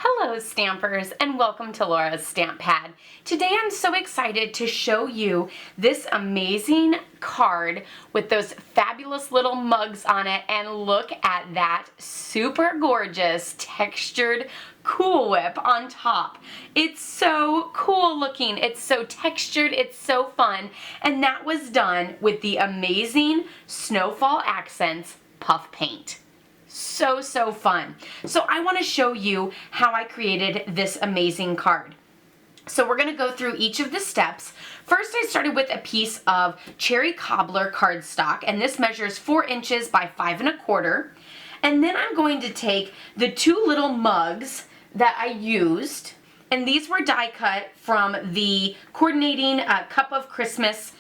Hello Stampers and welcome to Laura's Stamp Pad. Today I'm so excited to show you this amazing card with those fabulous little mugs on it, and look at that super gorgeous textured Cool Whip on top. It's so cool looking, it's so textured, it's so fun, and that was done with the amazing Snowfall Accents puff paint. So fun. So I want to show you how I created this amazing card. So we're going to go through each of the steps. First, I started with a piece of cherry cobbler cardstock, and this measures 4 inches by 5 1/4. And then I'm going to take the 2 little mugs that I used, and these were die cut from the Coordinating Cup of Christmas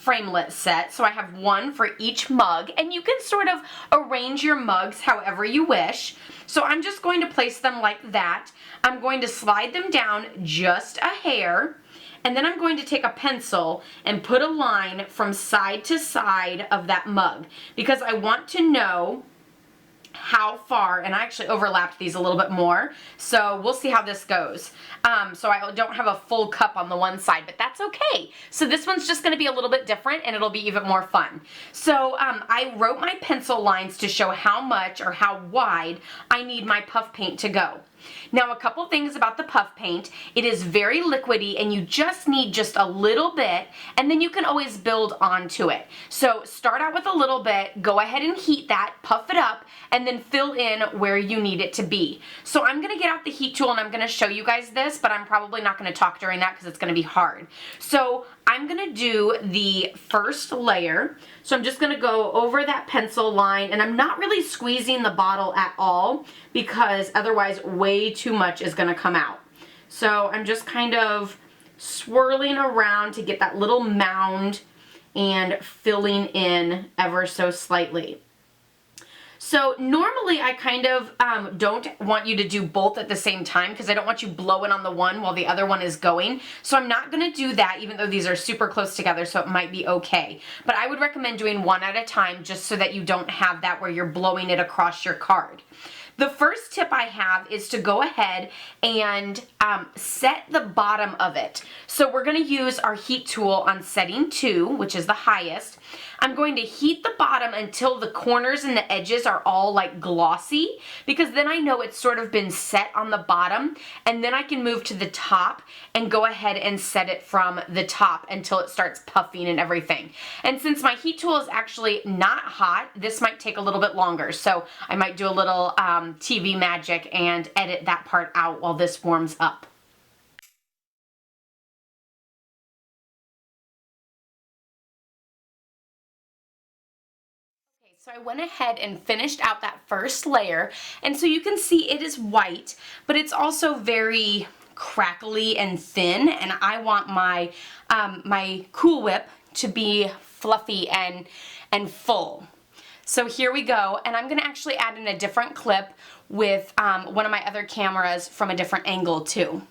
framelit set. So I have 1 for each mug, and you can sort of arrange your mugs however you wish. So I'm just going to place them like that. I'm going to slide them down just a hair, and then I'm going to take a pencil and put a line from side to side of that mug, because I want to know how far, and I actually overlapped these a little bit more, so we'll see how this goes. So I don't have a full cup on the one side, but that's okay. So this one's just going to be a little bit different, and it'll be even more fun. So I wrote my pencil lines to show how much or how wide I need my puff paint to go. Now, a couple things about the puff paint. It is very liquidy, and you just need just a little bit, and then you can always build onto it. So start out with a little bit, go ahead and heat that, puff it up, and then fill in where you need it to be. So I'm going to get out the heat tool and I'm going to show you guys this, but I'm probably not going to talk during that because it's going to be hard. So I'm going to do the first layer. So I'm just going to go over that pencil line, and I'm not really squeezing the bottle at all because otherwise way too much is going to come out. So I'm just kind of swirling around to get that little mound and filling in ever so slightly. So normally I kind of don't want you to do both at the same time because I don't want you blowing on the one while the other one is going. So I'm not going to do that, even though these are super close together, so it might be okay. But I would recommend doing one at a time just so that you don't have that where you're blowing it across your card. The first tip I have is to go ahead and set the bottom of it. So we're going to use our heat tool on setting 2, which is the highest. I'm going to heat the bottom until the corners and the edges are all like glossy, because then I know it's sort of been set on the bottom, and then I can move to the top and go ahead and set it from the top until it starts puffing and everything. And since my heat tool is actually not hot, this might take a little bit longer. So I might do a little TV magic and edit that part out while this warms up. So I went ahead and finished out that first layer, and so you can see it is white, but it's also very crackly and thin, and I want my my Cool Whip to be fluffy and full. So here we go, and I'm going to actually add in a different clip with one of my other cameras from a different angle too.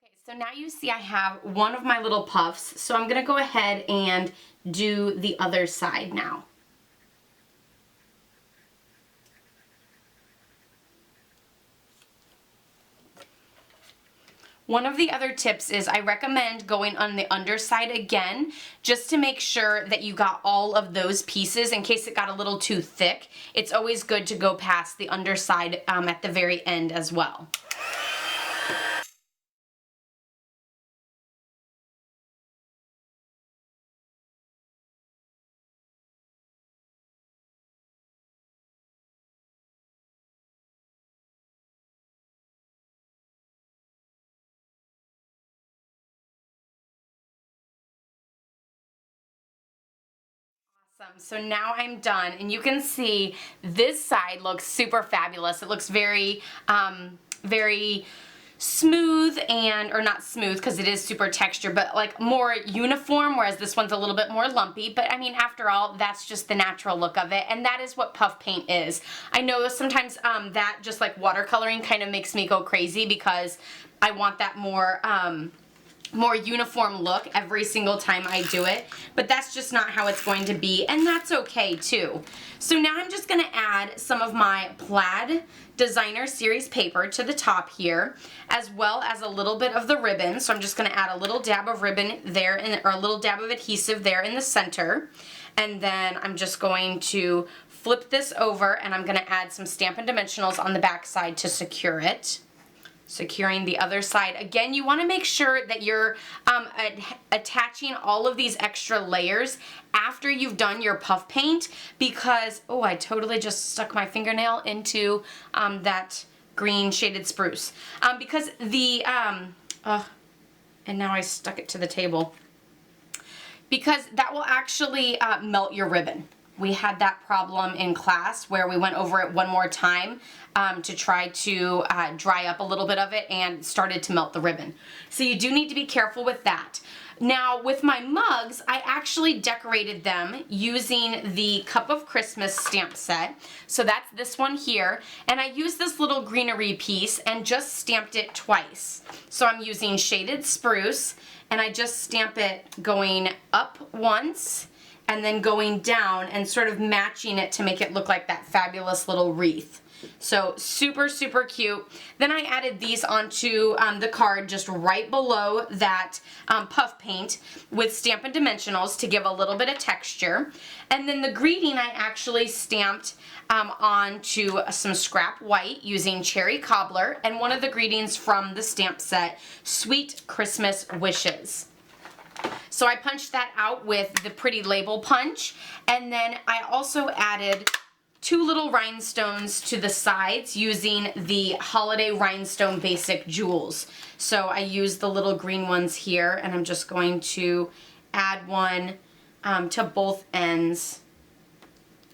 Okay, so now you see I have one of my little puffs, so I'm going to go ahead and do the other side now. One of the other tips is I recommend going on the underside again, just to make sure that you got all of those pieces in case it got a little too thick. It's always good to go past the underside at the very end as well. Awesome. So now I'm done, and you can see this side looks super fabulous. It looks very, very smooth or not smooth because it is super textured, but like more uniform, whereas this one's a little bit more lumpy. But I mean, after all, that's just the natural look of it, and that is what puff paint is. I know sometimes that just like watercoloring kind of makes me go crazy because I want that more uniform look every single time I do it, but that's just not how it's going to be, and that's okay too. So now I'm just gonna add some of my plaid designer series paper to the top here, as well as a little bit of the ribbon. So I'm just gonna add a little dab of ribbon there, or a little dab of adhesive there in the center, and then I'm just going to flip this over, and I'm gonna add some Stampin' Dimensionals on the back side to secure it. Securing the other side. Again, you want to make sure that you're attaching all of these extra layers after you've done your puff paint, because, oh, I totally just stuck my fingernail into that green shaded spruce. Because the, and now I stuck it to the table. Because that will actually melt your ribbon. We had that problem in class where we went over it one more time to try to dry up a little bit of it and started to melt the ribbon. So you do need to be careful with that. Now with my mugs, I actually decorated them using the Cup of Christmas stamp set. So that's this one here, and I used this little greenery piece and just stamped it twice. So I'm using shaded spruce, and I just stamp it going up once and then going down and sort of matching it to make it look like that fabulous little wreath. So super, super cute. Then I added these onto the card just right below that puff paint with Stampin' Dimensionals to give a little bit of texture. And then the greeting I actually stamped onto some scrap white using Cherry Cobbler, and one of the greetings from the stamp set, Sweet Christmas Wishes. So I punched that out with the pretty label punch, and then I also added 2 little rhinestones to the sides using the Holiday Rhinestone Basic Jewels. So I used the little green ones here, and I'm just going to add one to both ends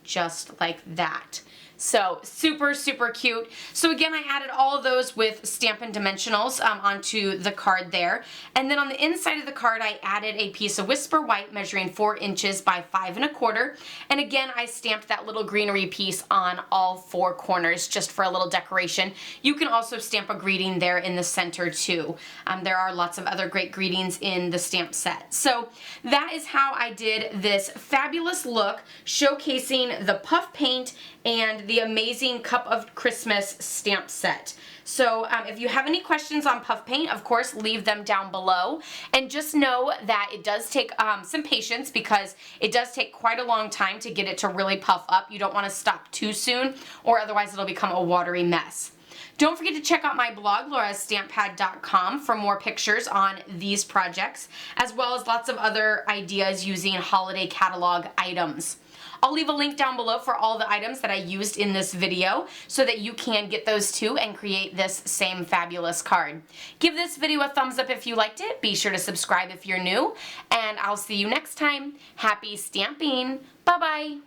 just like that. So super, super cute. So again, I added all of those with Stampin' Dimensionals onto the card there. And then on the inside of the card, I added a piece of Whisper White measuring 4 inches by 5 1/4. And again, I stamped that little greenery piece on all 4 corners just for a little decoration. You can also stamp a greeting there in the center too. There are lots of other great greetings in the stamp set. So that is how I did this fabulous look showcasing the puff paint and the amazing Cup of Christmas stamp set. So if you have any questions on puff paint, of course, leave them down below. And just know that it does take some patience, because it does take quite a long time to get it to really puff up. You don't want to stop too soon, or otherwise it'll become a watery mess. Don't forget to check out my blog, laurastampad.com, for more pictures on these projects, as well as lots of other ideas using holiday catalog items. I'll leave a link down below for all the items that I used in this video so that you can get those too and create this same fabulous card. Give this video a thumbs up if you liked it. Be sure to subscribe if you're new, and I'll see you next time. Happy stamping. Bye-bye.